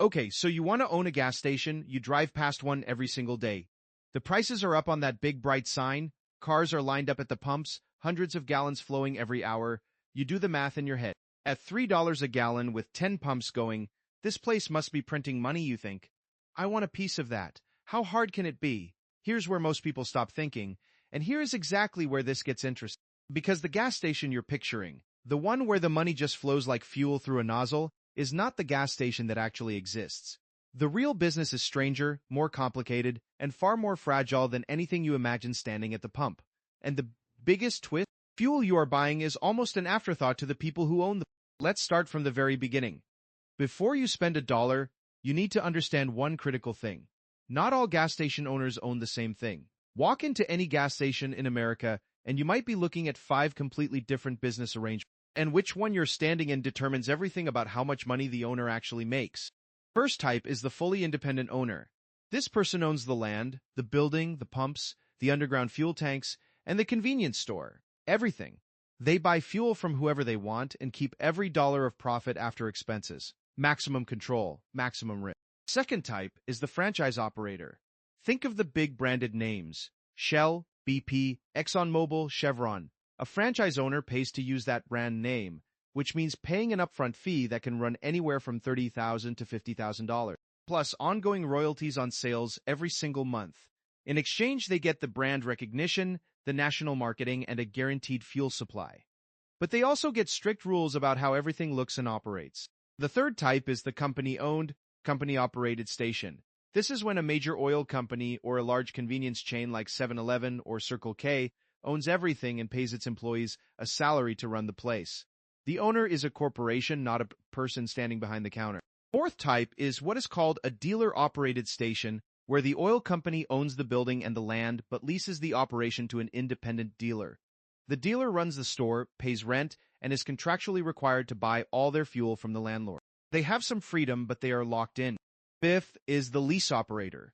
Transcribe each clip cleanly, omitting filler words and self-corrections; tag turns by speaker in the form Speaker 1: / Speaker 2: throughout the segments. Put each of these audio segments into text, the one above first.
Speaker 1: Okay, so you want to own a gas station, you drive past one every single day. The prices are up on that big bright sign, cars are lined up at the pumps, hundreds of gallons flowing every hour. You do the math in your head. At $3 a gallon with 10 pumps going, this place must be printing money, you think. I want a piece of that. How hard can it be? Here's where most people stop thinking, and here is exactly where this gets interesting. Because the gas station you're picturing, the one where the money just flows like fuel through a nozzle, is not the gas station that actually exists. The real business is stranger, more complicated, and far more fragile than anything you imagine standing at the pump. And the biggest twist, fuel you are buying is almost an afterthought to the people who own the. Let's start from the very beginning. Before you spend a dollar, you need to understand one critical thing. Not all gas station owners own the same thing. Walk into any gas station in America, and you might be looking at 5 completely different business arrangements. And which one you're standing in determines everything about how much money the owner actually makes. First type is the fully independent owner. This person owns the land, the building, the pumps, the underground fuel tanks, and the convenience store. Everything. They buy fuel from whoever they want and keep every dollar of profit after expenses. Maximum control, maximum risk. Second type is the franchise operator. Think of the big branded names: Shell, BP, ExxonMobil, Chevron. A franchise owner pays to use that brand name, which means paying an upfront fee that can run anywhere from $30,000 to $50,000, plus ongoing royalties on sales every single month. In exchange, they get the brand recognition, the national marketing, and a guaranteed fuel supply. But they also get strict rules about how everything looks and operates. The third type is the company-owned, company-operated station. This is when a major oil company or a large convenience chain like 7-Eleven or Circle K owns everything and pays its employees a salary to run the place. The owner is a corporation, not a person standing behind the counter. Fourth type is what is called a dealer-operated station, where the oil company owns the building and the land but leases the operation to an independent dealer. The dealer runs the store, pays rent, and is contractually required to buy all their fuel from the landlord. They have some freedom, but they are locked in. Fifth is the lease operator.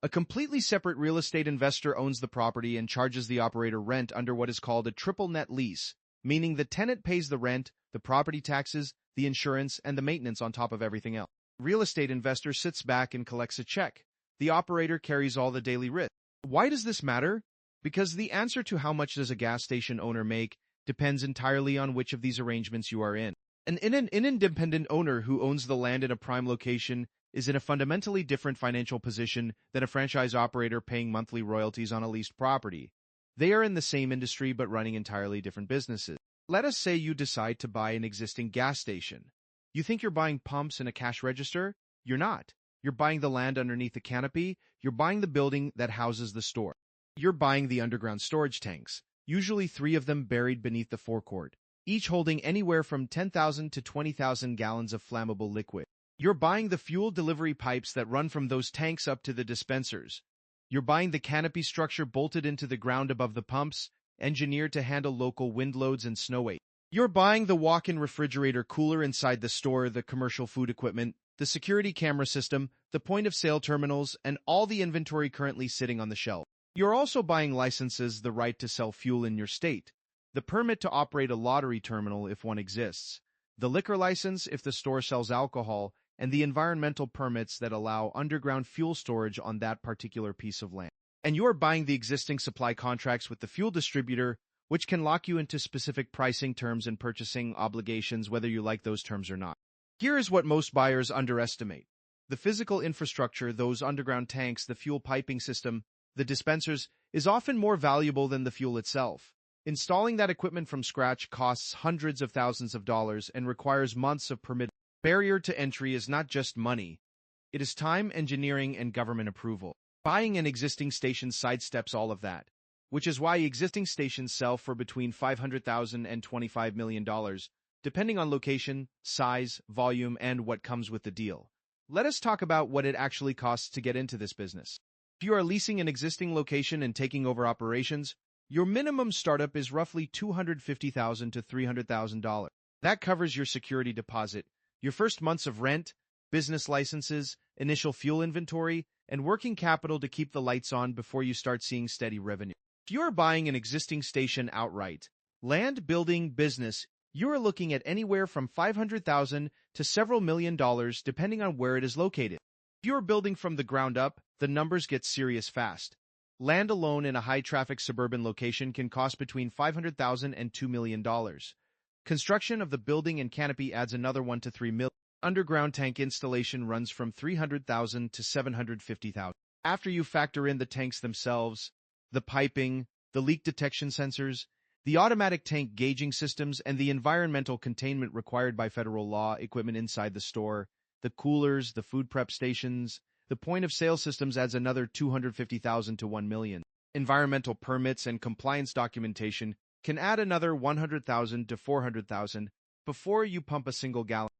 Speaker 1: A completely separate real estate investor owns the property and charges the operator rent under what is called a triple net lease, meaning the tenant pays the rent, the property taxes, the insurance, and the maintenance on top of everything else. Real estate investor sits back and collects a check. The operator carries all the daily risk. Why does this matter? Because the answer to how much does a gas station owner make depends entirely on which of these arrangements you are in. An independent owner who owns the land in a prime location is in a fundamentally different financial position than a franchise operator paying monthly royalties on a leased property. They are in the same industry but running entirely different businesses. Let us say you decide to buy an existing gas station. You think you're buying pumps and a cash register? You're not. You're buying the land underneath the canopy. You're buying the building that houses the store. You're buying the underground storage tanks, usually 3 of them buried beneath the forecourt, each holding anywhere from 10,000 to 20,000 gallons of flammable liquid. You're buying the fuel delivery pipes that run from those tanks up to the dispensers. You're buying the canopy structure bolted into the ground above the pumps, engineered to handle local wind loads and snow weight. You're buying the walk-in refrigerator cooler inside the store, the commercial food equipment, the security camera system, the point-of-sale terminals, and all the inventory currently sitting on the shelf. You're also buying licenses, the right to sell fuel in your state, the permit to operate a lottery terminal if one exists, the liquor license if the store sells alcohol, and the environmental permits that allow underground fuel storage on that particular piece of land. And you're buying the existing supply contracts with the fuel distributor, which can lock you into specific pricing terms and purchasing obligations whether you like those terms or not. Here is what most buyers underestimate. The physical infrastructure, those underground tanks, the fuel piping system, the dispensers, is often more valuable than the fuel itself. Installing that equipment from scratch costs hundreds of thousands of dollars and requires months of permit. Barrier to entry is not just money. It is time, engineering, and government approval. Buying an existing station sidesteps all of that, which is why existing stations sell for between $500,000 and $25 million, depending on location, size, volume, and what comes with the deal. Let us talk about what it actually costs to get into this business. If you are leasing an existing location and taking over operations, your minimum startup is roughly $250,000 to $300,000. That covers your security deposit, your first months of rent, business licenses, initial fuel inventory, and working capital to keep the lights on before you start seeing steady revenue. If you are buying an existing station outright, land, building, business, You are looking at anywhere from $500,000 to several $1 million depending on where it is located. If you are building from the ground up, the numbers get serious fast. Land alone in a high-traffic suburban location can cost between $500,000 and $2 million. Construction of the building and canopy adds another $1 to $3 million. Underground tank installation runs from $300,000 to $750,000. After you factor in the tanks themselves, the piping, the leak detection sensors, the automatic tank gauging systems, and the environmental containment required by federal law equipment inside the store, the coolers, the food prep stations, the point-of-sale systems adds another $250,000 to $1 million. Environmental permits and compliance documentation can add another $100,000 to $400,000 before you pump a single gallon.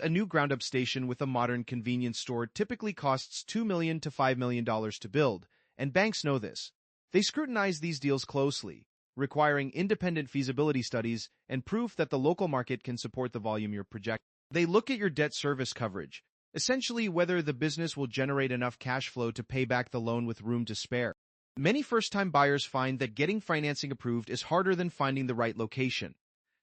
Speaker 1: A new ground-up station with a modern convenience store typically costs $2 million to $5 million to build, and banks know this. They scrutinize these deals closely, requiring independent feasibility studies and proof that the local market can support the volume you're projecting. They look at your debt service coverage, essentially whether the business will generate enough cash flow to pay back the loan with room to spare. Many first-time buyers find that getting financing approved is harder than finding the right location.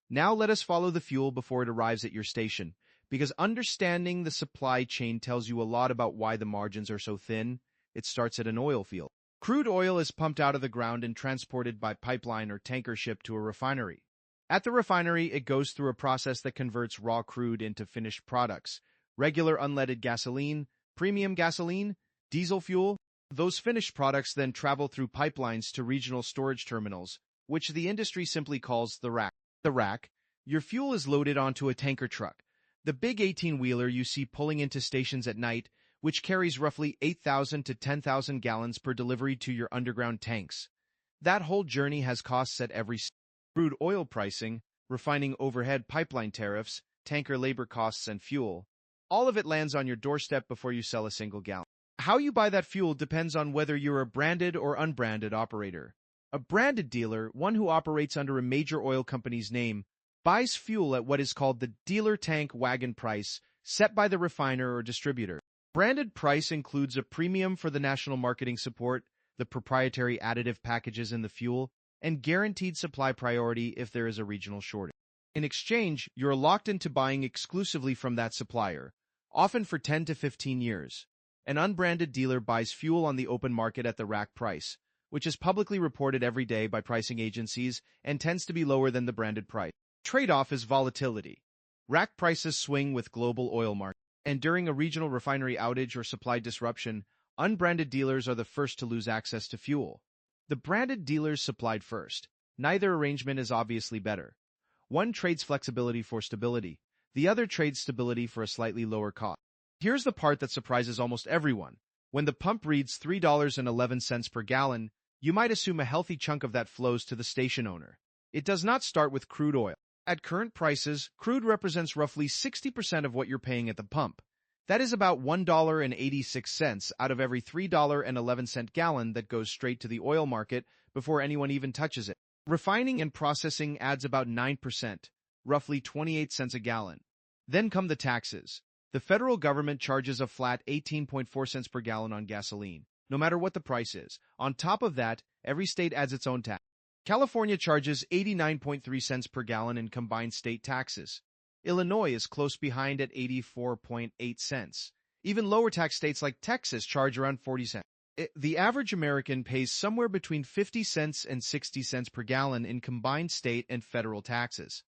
Speaker 1: Now let us follow the fuel before it arrives at your station, because understanding the supply chain tells you a lot about why the margins are so thin. It starts at an oil field. Crude oil is pumped out of the ground and transported by pipeline or tanker ship to a refinery. At the refinery, it goes through a process that converts raw crude into finished products: regular unleaded gasoline, premium gasoline, diesel fuel. Those finished products then travel through pipelines to regional storage terminals, which the industry simply calls the rack. The rack, your fuel is loaded onto a tanker truck, the big 18-wheeler you see pulling into stations at night, which carries roughly 8,000 to 10,000 gallons per delivery to your underground tanks. That whole journey has costs at every step: crude oil pricing, refining overhead pipeline tariffs, tanker labor costs, and fuel. All of it lands on your doorstep before you sell a single gallon. How you buy that fuel depends on whether you're a branded or unbranded operator. A branded dealer, one who operates under a major oil company's name, buys fuel at what is called the dealer tank wagon price, set by the refiner or distributor. Branded price includes a premium for the national marketing support, the proprietary additive packages in the fuel, and guaranteed supply priority if there is a regional shortage. In exchange, you're locked into buying exclusively from that supplier, often for 10 to 15 years. An unbranded dealer buys fuel on the open market at the rack price, which is publicly reported every day by pricing agencies and tends to be lower than the branded price. Trade-off is volatility. Rack prices swing with global oil markets, and during a regional refinery outage or supply disruption, unbranded dealers are the first to lose access to fuel. The branded dealers supplied first. Neither arrangement is obviously better. One trades flexibility for stability. The other trades stability for a slightly lower cost. Here's the part that surprises almost everyone. When the pump reads $3.11 per gallon, you might assume a healthy chunk of that flows to the station owner. It does not start with crude oil. At current prices, crude represents roughly 60% of what you're paying at the pump. That is about $1.86 out of every $3.11 gallon that goes straight to the oil market before anyone even touches it. Refining and processing adds about 9%, roughly 28 cents a gallon. Then come the taxes. The federal government charges a flat 18.4 cents per gallon on gasoline, no matter what the price is. On top of that, every state adds its own tax. California charges 89.3 cents per gallon in combined state taxes. Illinois is close behind at 84.8 cents. Even lower tax states like Texas charge around 40 cents. The average American pays somewhere between 50 cents and 60 cents per gallon in combined state and federal taxes.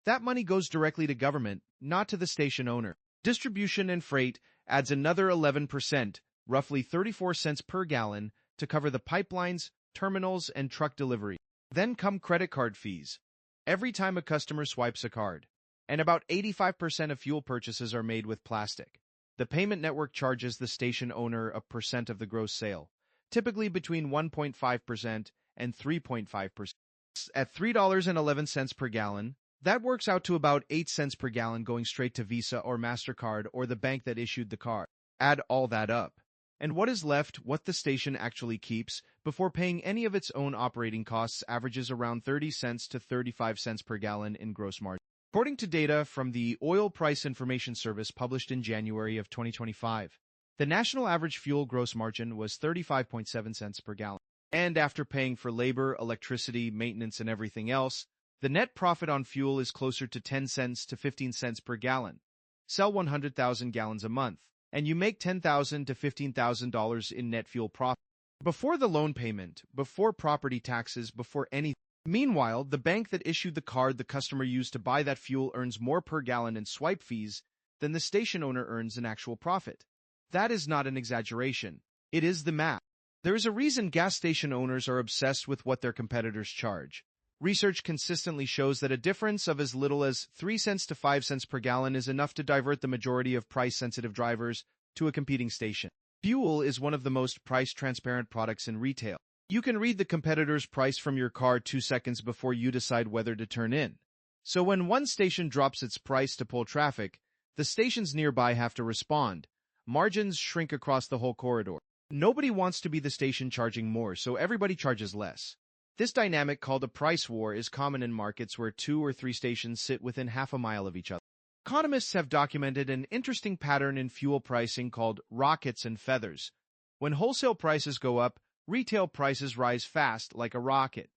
Speaker 1: That money goes directly to government, not to the station owner. Distribution and freight adds another 11%, roughly 34 cents per gallon, to cover the pipelines, terminals, and truck delivery. Then come credit card fees. Every time a customer swipes a card, and about 85% of fuel purchases are made with plastic. The payment network charges the station owner a percent of the gross sale, typically between 1.5% and 3.5%. At $3.11 per gallon, that works out to about 8 cents per gallon going straight to Visa or MasterCard or the bank that issued the card. Add all that up. And what is left, what the station actually keeps, before paying any of its own operating costs, averages around 30 cents to 35 cents per gallon in gross margin. According to data from the Oil Price Information Service published in January of 2025, the national average fuel gross margin was 35.7 cents per gallon. And after paying for labor, electricity, maintenance, and everything else, The net profit on fuel is closer to 10 cents to 15 cents per gallon. Sell 100,000 gallons a month, and you make $10,000 to $15,000 in net fuel profit. Before the loan payment, before property taxes, before anything. Meanwhile, the bank that issued the card the customer used to buy that fuel earns more per gallon in swipe fees than the station owner earns in actual profit. That is not an exaggeration. It is the math. There is a reason gas station owners are obsessed with what their competitors charge. Research consistently shows that a difference of as little as 3 cents to 5 cents per gallon is enough to divert the majority of price-sensitive drivers to a competing station. Fuel is one of the most price-transparent products in retail. You can read the competitor's price from your car 2 seconds before you decide whether to turn in. So when one station drops its price to pull traffic, the stations nearby have to respond. Margins shrink across the whole corridor. Nobody wants to be the station charging more, so everybody charges less. This dynamic, called a price war, is common in markets where 2 or 3 stations sit within half a mile of each other. Economists have documented an interesting pattern in fuel pricing called rockets and feathers. When wholesale prices go up, retail prices rise fast, like a rocket.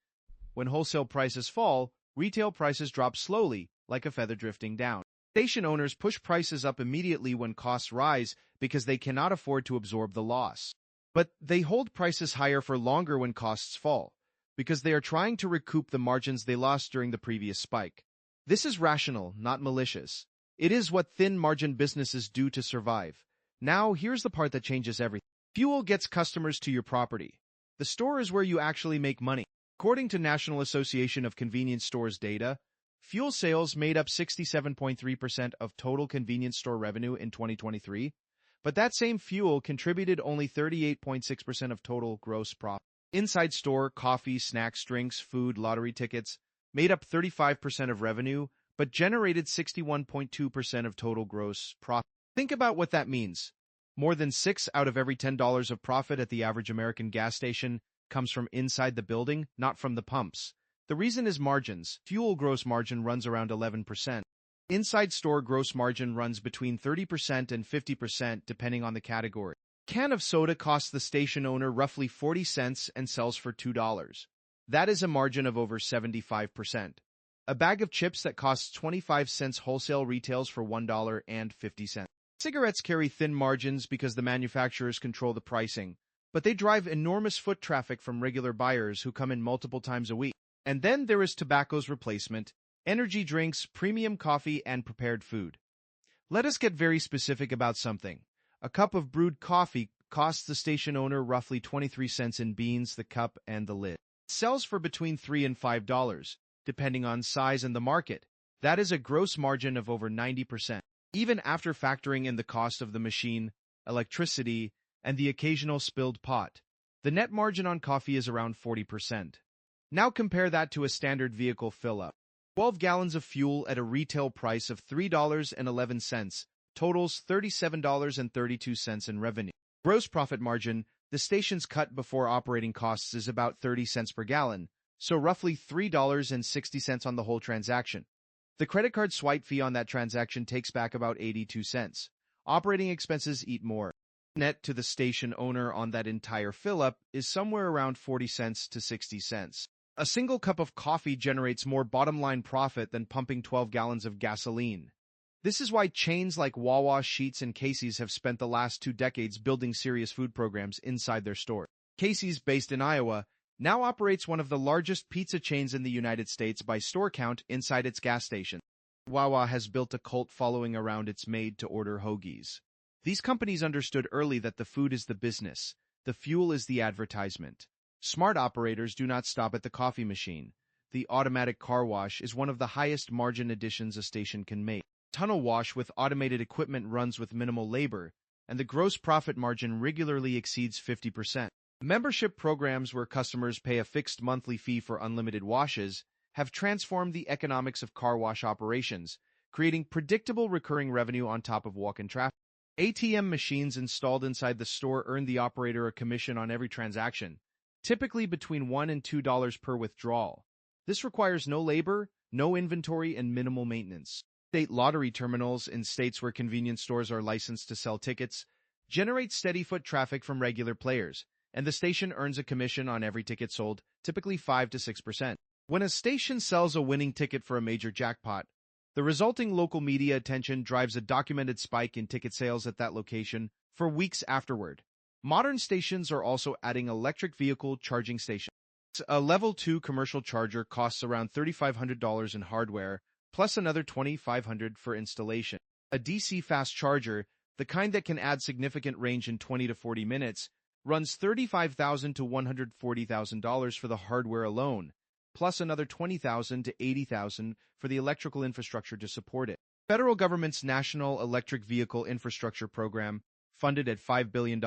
Speaker 1: When wholesale prices fall, retail prices drop slowly, like a feather drifting down. Station owners push prices up immediately when costs rise because they cannot afford to absorb the loss. But they hold prices higher for longer when costs fall, because they are trying to recoup the margins they lost during the previous spike. This is rational, not malicious. It is what thin-margin businesses do to survive. Now, here's the part that changes everything. Fuel gets customers to your property. The store is where you actually make money. According to National Association of Convenience Stores data, fuel sales made up 67.3% of total convenience store revenue in 2023, but that same fuel contributed only 38.6% of total gross profit. Inside store, coffee, snacks, drinks, food, lottery tickets made up 35% of revenue, but generated 61.2% of total gross profit. Think about what that means. More than 6 out of every $10 of profit at the average American gas station comes from inside the building, not from the pumps. The reason is margins. Fuel gross margin runs around 11%. Inside store gross margin runs between 30% and 50% depending on the category. A can of soda costs the station owner roughly 40 cents and sells for $2. That is a margin of over 75%. A bag of chips that costs 25 cents wholesale retails for $1.50. Cigarettes carry thin margins because the manufacturers control the pricing, but they drive enormous foot traffic from regular buyers who come in multiple times a week. And then there is tobacco's replacement, energy drinks, premium coffee, and prepared food. Let us get very specific about something. A cup of brewed coffee costs the station owner roughly 23 cents in beans, the cup, and the lid. It sells for between $3 and $5, depending on size and the market. That is a gross margin of over 90%. Even after factoring in the cost of the machine, electricity, and the occasional spilled pot, the net margin on coffee is around 40%. Now compare that to a standard vehicle fill-up. 12 gallons of fuel at a retail price of $3.11 totals $37.32 in revenue. Gross profit margin, the station's cut before operating costs, is about 30 cents per gallon, so roughly $3.60 on the whole transaction. The credit card swipe fee on that transaction takes back about 82 cents. Operating expenses eat more. Net to the station owner on that entire fill-up is somewhere around 40 cents to 60 cents. A single cup of coffee generates more bottom-line profit than pumping 12 gallons of gasoline. This is why chains like Wawa, Sheetz, and Casey's have spent the last 2 decades building serious food programs inside their store. Casey's, based in Iowa, now operates one of the largest pizza chains in the United States by store count inside its gas station. Wawa has built a cult following around its made-to-order hoagies. These companies understood early that the food is the business, the fuel is the advertisement. Smart operators do not stop at the coffee machine. The automatic car wash is one of the highest margin additions a station can make. Tunnel wash with automated equipment runs with minimal labor, and the gross profit margin regularly exceeds 50%. Membership programs where customers pay a fixed monthly fee for unlimited washes have transformed the economics of car wash operations, creating predictable recurring revenue on top of walk-in traffic. ATM machines installed inside the store earn the operator a commission on every transaction, typically between $1 and $2 per withdrawal. This requires no labor, no inventory, and minimal maintenance. State lottery terminals in states where convenience stores are licensed to sell tickets generate steady foot traffic from regular players, and the station earns a commission on every ticket sold, typically 5 to 6%. When a station sells a winning ticket for a major jackpot, the resulting local media attention drives a documented spike in ticket sales at that location for weeks afterward. Modern stations are also adding electric vehicle charging stations. A Level 2 commercial charger costs around $3,500 in hardware, plus another $2,500 for installation. A DC fast charger, the kind that can add significant range in 20 to 40 minutes, runs $35,000 to $140,000 for the hardware alone, plus another $20,000 to $80,000 for the electrical infrastructure to support it. Federal government's National Electric Vehicle Infrastructure Program, funded at $5 billion,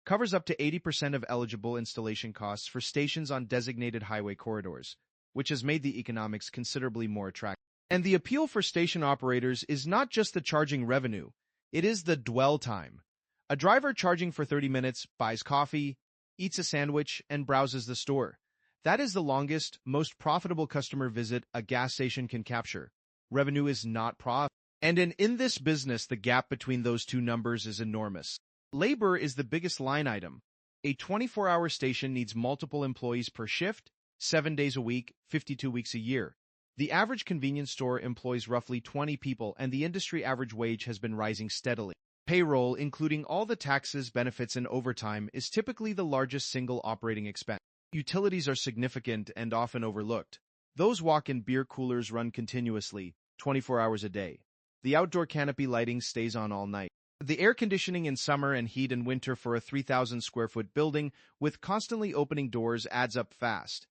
Speaker 1: covers up to 80% of eligible installation costs for stations on designated highway corridors, which has made the economics considerably more attractive. And the appeal for station operators is not just the charging revenue, it is the dwell time. A driver charging for 30 minutes buys coffee, eats a sandwich, and browses the store. That is the longest, most profitable customer visit a gas station can capture. Revenue is not profit. And in this business, the gap between those two numbers is enormous. Labor is the biggest line item. A 24-hour station needs multiple employees per shift, 7 days a week, 52 weeks a year. The average convenience store employs roughly 20 people, and the industry average wage has been rising steadily. Payroll, including all the taxes, benefits, and overtime, is typically the largest single operating expense. Utilities are significant and often overlooked. Those walk-in beer coolers run continuously, 24 hours a day. The outdoor canopy lighting stays on all night. The air conditioning in summer and heat in winter for a 3,000-square-foot building with constantly opening doors adds up fast.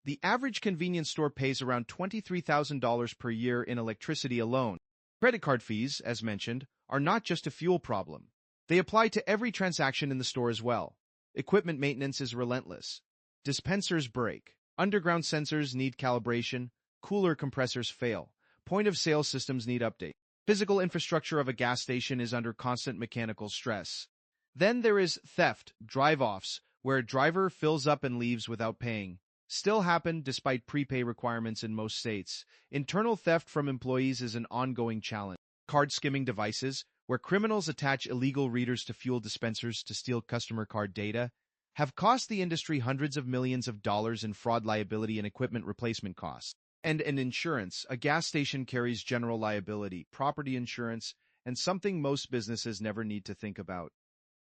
Speaker 1: The average convenience store pays around $23,000 per year in electricity alone. Credit card fees, as mentioned, are not just a fuel problem. They apply to every transaction in the store as well. Equipment maintenance is relentless. Dispensers break. Underground sensors need calibration. Cooler compressors fail. Point-of-sale systems need update. Physical infrastructure of a gas station is under constant mechanical stress. Then there is theft, drive-offs, where a driver fills up and leaves without paying. Still happen despite prepay requirements in most states. Internal theft from employees is an ongoing challenge. Card skimming devices, where criminals attach illegal readers to fuel dispensers to steal customer card data, have cost the industry hundreds of millions of dollars in fraud liability and equipment replacement costs. And insurance, a gas station carries general liability, property insurance, and something most businesses never need to think about.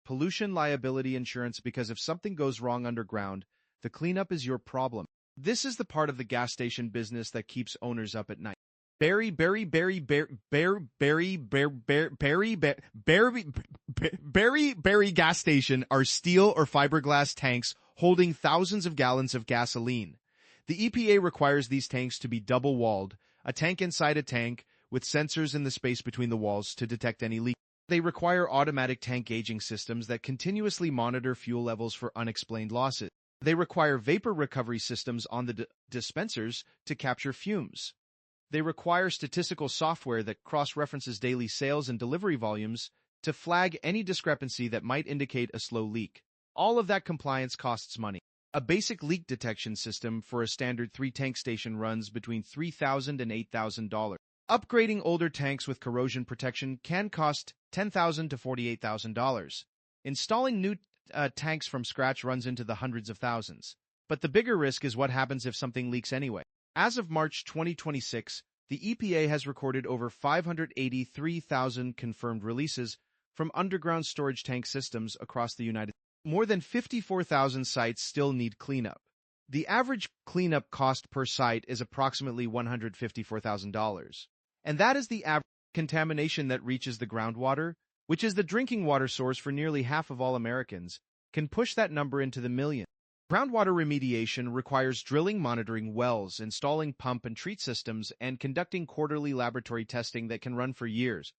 Speaker 1: Pollution liability insurance, because if something goes wrong underground, the cleanup is your problem. This is the part of the gas station business that keeps owners up at night. Berry gas station are steel or fiberglass tanks holding thousands of gallons of gasoline. The EPA requires these tanks to be double-walled, a tank inside a tank, with sensors in the space between the walls to detect any leak. They require automatic tank gauging systems that continuously monitor fuel levels for unexplained losses. They require vapor recovery systems on the dispensers to capture fumes. They require statistical software that cross-references daily sales and delivery volumes to flag any discrepancy that might indicate a slow leak. All of that compliance costs money. A basic leak detection system for a standard 3-tank station runs between $3,000 and $8,000. Upgrading older tanks with corrosion protection can cost $10,000 to $48,000. Installing new tanks from scratch runs into the hundreds of thousands. But the bigger risk is what happens if something leaks anyway. As of March 2026, the EPA has recorded over 583,000 confirmed releases from underground storage tank systems across the United States. More than 54,000 sites still need cleanup. The average cleanup cost per site is approximately $154,000. And that is the average contamination that reaches the groundwater, which is the drinking water source for nearly half of all Americans, can push that number into the millions. Groundwater remediation requires drilling, monitoring wells, installing pump and treat systems, and conducting quarterly laboratory testing that can run for years.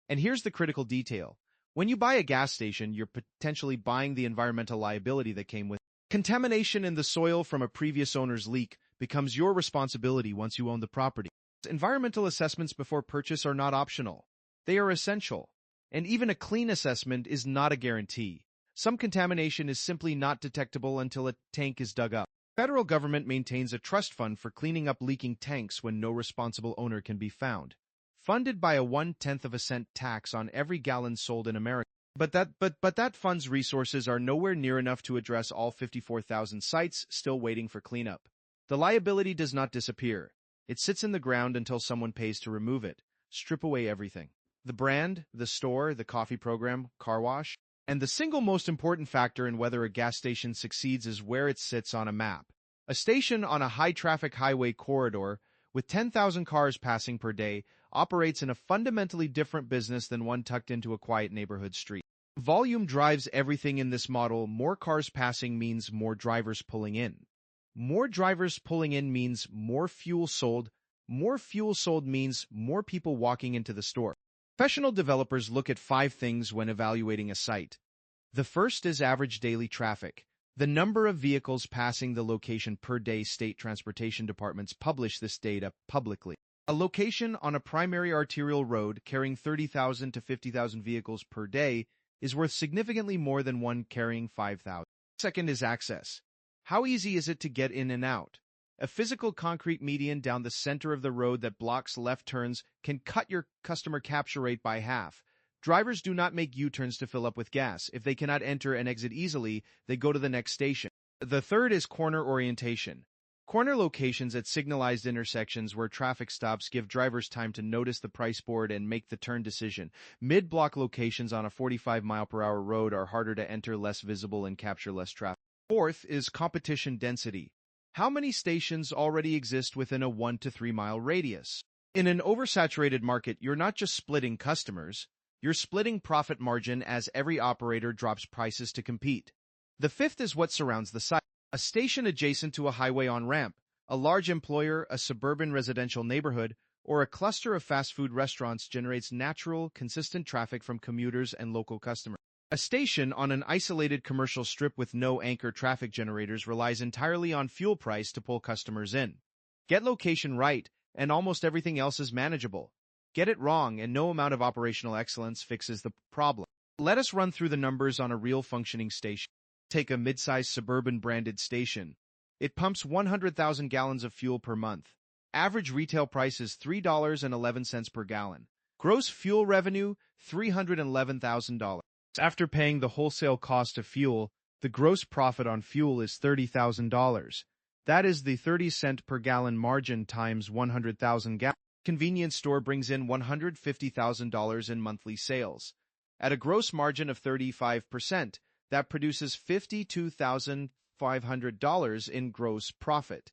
Speaker 1: And here's the critical detail. When you buy a gas station, you're potentially buying the environmental liability that came with it. Contamination in the soil from a previous owner's leak becomes your responsibility once you own the property. Environmental assessments before purchase are not optional. They are essential. And even a clean assessment is not a guarantee. Some contamination is simply not detectable until a tank is dug up. The federal government maintains a trust fund for cleaning up leaking tanks when no responsible owner can be found, funded by a 1/10 cent tax on every gallon sold in America. But that fund's resources are nowhere near enough to address all 54,000 sites still waiting for cleanup. The liability does not disappear. It sits in the ground until someone pays to remove it. Strip away everything. The brand, the store, the coffee program, car wash. And the single most important factor in whether a gas station succeeds is where it sits on a map. A station on a high-traffic highway corridor with 10,000 cars passing per day operates in a fundamentally different business than one tucked into a quiet neighborhood street. Volume drives everything in this model. More cars passing means more drivers pulling in. More drivers pulling in means more fuel sold. More fuel sold means more people walking into the store. Professional developers look at 5 things when evaluating a site. The first is average daily traffic. The number of vehicles passing the location per day. State transportation departments publish this data publicly. A location on a primary arterial road carrying 30,000 to 50,000 vehicles per day is worth significantly more than one carrying 5,000. Second is access. How easy is it to get in and out? A physical concrete median down the center of the road that blocks left turns can cut your customer capture rate by half. Drivers do not make U-turns to fill up with gas. If they cannot enter and exit easily, they go to the next station. The third is corner orientation. Corner locations at signalized intersections where traffic stops give drivers time to notice the price board and make the turn decision. Mid-block locations on a 45-mile-per-hour road are harder to enter, less visible, and capture less traffic. Fourth is competition density. How many stations already exist within a 1 to 3 mile radius? In an oversaturated market, you're not just splitting customers, you're splitting profit margin as every operator drops prices to compete. The fifth is what surrounds the site. A station adjacent to a highway on-ramp, a large employer, a suburban residential neighborhood, or a cluster of fast food restaurants generates natural, consistent traffic from commuters and local customers. A station on an isolated commercial strip with no anchor traffic generators relies entirely on fuel price to pull customers in. Get location right, and almost everything else is manageable. Get it wrong, and no amount of operational excellence fixes the problem. Let us run through the numbers on a real functioning station. Take a mid-sized suburban branded station. It pumps 100,000 gallons of fuel per month. Average retail price is $3.11 per gallon. Gross fuel revenue, $311,000. After paying the wholesale cost of fuel, the gross profit on fuel is $30,000. That is the 30-cent per gallon margin times 100,000 gallons. Convenience store brings in $150,000 in monthly sales. At a gross margin of 35%, that produces $52,500 in gross profit.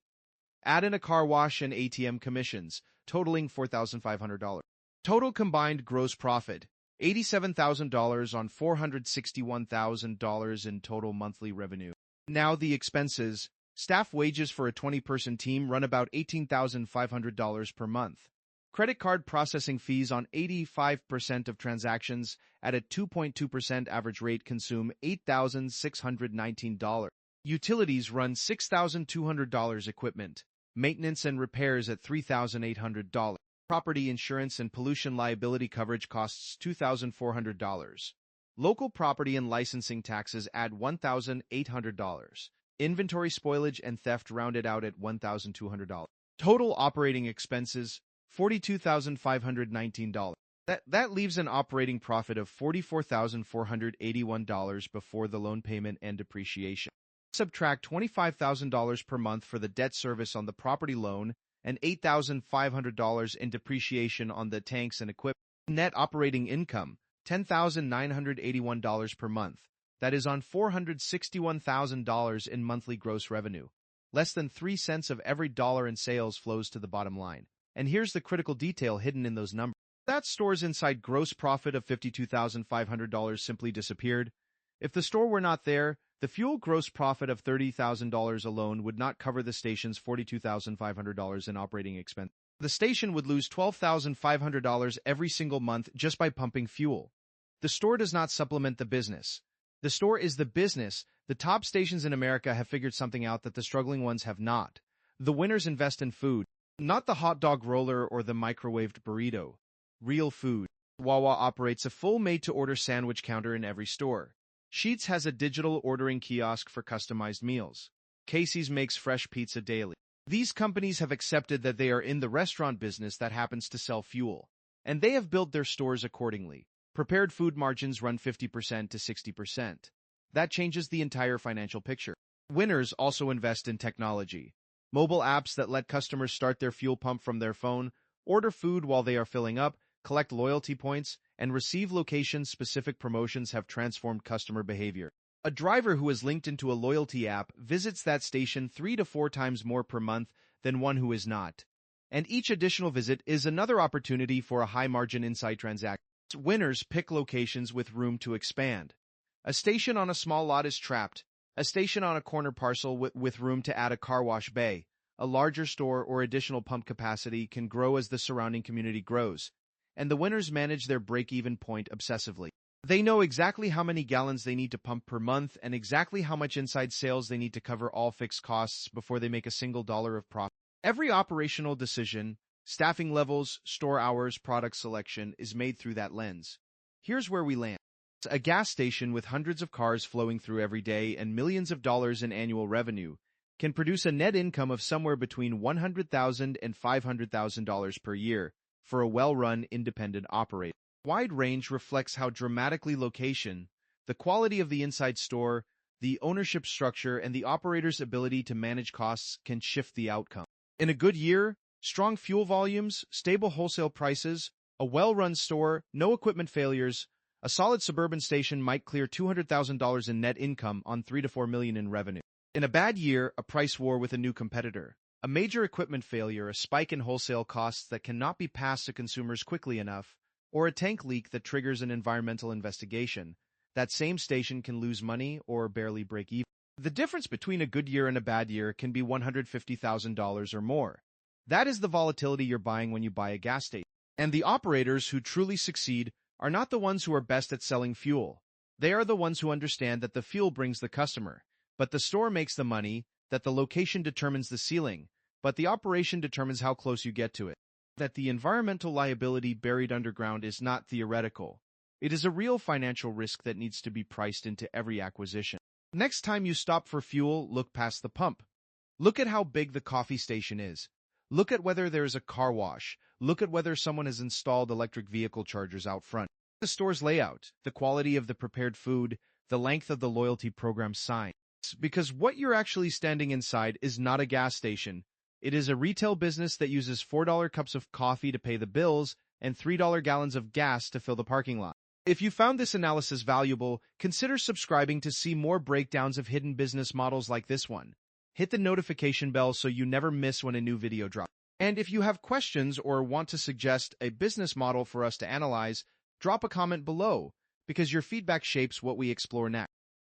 Speaker 1: Add in a car wash and ATM commissions, totaling $4,500. Total combined gross profit, $87,000 on $461,000 in total monthly revenue. Now the expenses. Staff wages for a 20-person team run about $18,500 per month. Credit card processing fees on 85% of transactions at a 2.2% average rate consume $8,619. Utilities run $6,200. Equipment, maintenance and repairs at $3,800. Property insurance and pollution liability coverage costs $2,400. Local property and licensing taxes add $1,800. Inventory spoilage and theft rounded out at $1,200. Total operating expenses, $42,519. That leaves an operating profit of $44,481 before the loan payment and depreciation. Subtract $25,000 per month for the debt service on the property loan and $8,500 in depreciation on the tanks and equipment. Net operating income, $10,981 per month. That is on $461,000 in monthly gross revenue. Less than 3 cents of every dollar in sales flows to the bottom line. And here's the critical detail hidden in those numbers. That store's inside gross profit of $52,500 simply disappeared. If the store were not there, the fuel gross profit of $30,000 alone would not cover the station's $42,500 in operating expense. The station would lose $12,500 every single month just by pumping fuel. The store does not supplement the business. The store is the business. The top stations in America have figured something out that the struggling ones have not. The winners invest in food, not the hot dog roller or the microwaved burrito. Real food. Wawa operates a full made-to-order sandwich counter in every store. Sheetz has a digital ordering kiosk for customized meals. Casey's makes fresh pizza daily. These companies have accepted that they are in the restaurant business that happens to sell fuel, and they have built their stores accordingly. Prepared food margins run 50% to 60%. That changes the entire financial picture. Winners also invest in technology. mobile apps that let customers start their fuel pump from their phone, order food while they are filling up, collect loyalty points, and receive location-specific promotions have transformed customer behavior. A driver who is linked into a loyalty app visits that station 3 to 4 times more per month than one who is not. And each additional visit is another opportunity for a high-margin inside transaction. Winners pick locations with room to expand. A station on a small lot is trapped. A station on a corner parcel with room to add a car wash bay. A larger store or additional pump capacity can grow as the surrounding community grows. And the winners manage their break-even point obsessively. They know exactly how many gallons they need to pump per month and exactly how much inside sales they need to cover all fixed costs before they make a single dollar of profit. Every operational decision, staffing levels, store hours, product selection is made through that lens. Here's where we land. A gas station with hundreds of cars flowing through every day and millions of dollars in annual revenue can produce a net income of somewhere between $100,000 and $500,000 per year for a well-run independent operator. Wide range reflects how dramatically location, the quality of the inside store, the ownership structure, and the operator's ability to manage costs can shift the outcome. In a good year, strong fuel volumes, stable wholesale prices, a well-run store, no equipment failures, a solid suburban station might clear $200,000 in net income on $3 to $4 million in revenue. In a bad year, a price war with a new competitor, a major equipment failure, a spike in wholesale costs that cannot be passed to consumers quickly enough, or a tank leak that triggers an environmental investigation, that same station can lose money or barely break even. The difference between a good year and a bad year can be $150,000 or more. That is the volatility you're buying when you buy a gas station. And the operators who truly succeed are not the ones who are best at selling fuel. They are the ones who understand that the fuel brings the customer, but the store makes the money, that the location determines the ceiling, but the operation determines how close you get to it. That the environmental liability buried underground is not theoretical. It is a real financial risk that needs to be priced into every acquisition. Next time you stop for fuel, look past the pump. Look at how big the coffee station is. Look at whether there is a car wash. Look at whether someone has installed electric vehicle chargers out front. The store's layout, the quality of the prepared food, the length of the loyalty program sign. Because what you're actually standing inside is not a gas station. It is a retail business that uses $4 cups of coffee to pay the bills and $3 gallons of gas to fill the parking lot. If you found this analysis valuable, consider subscribing to see more breakdowns of hidden business models like this one. Hit the notification bell so you never miss when a new video drops. And if you have questions or want to suggest a business model for us to analyze, drop a comment below, because your feedback shapes what we explore next.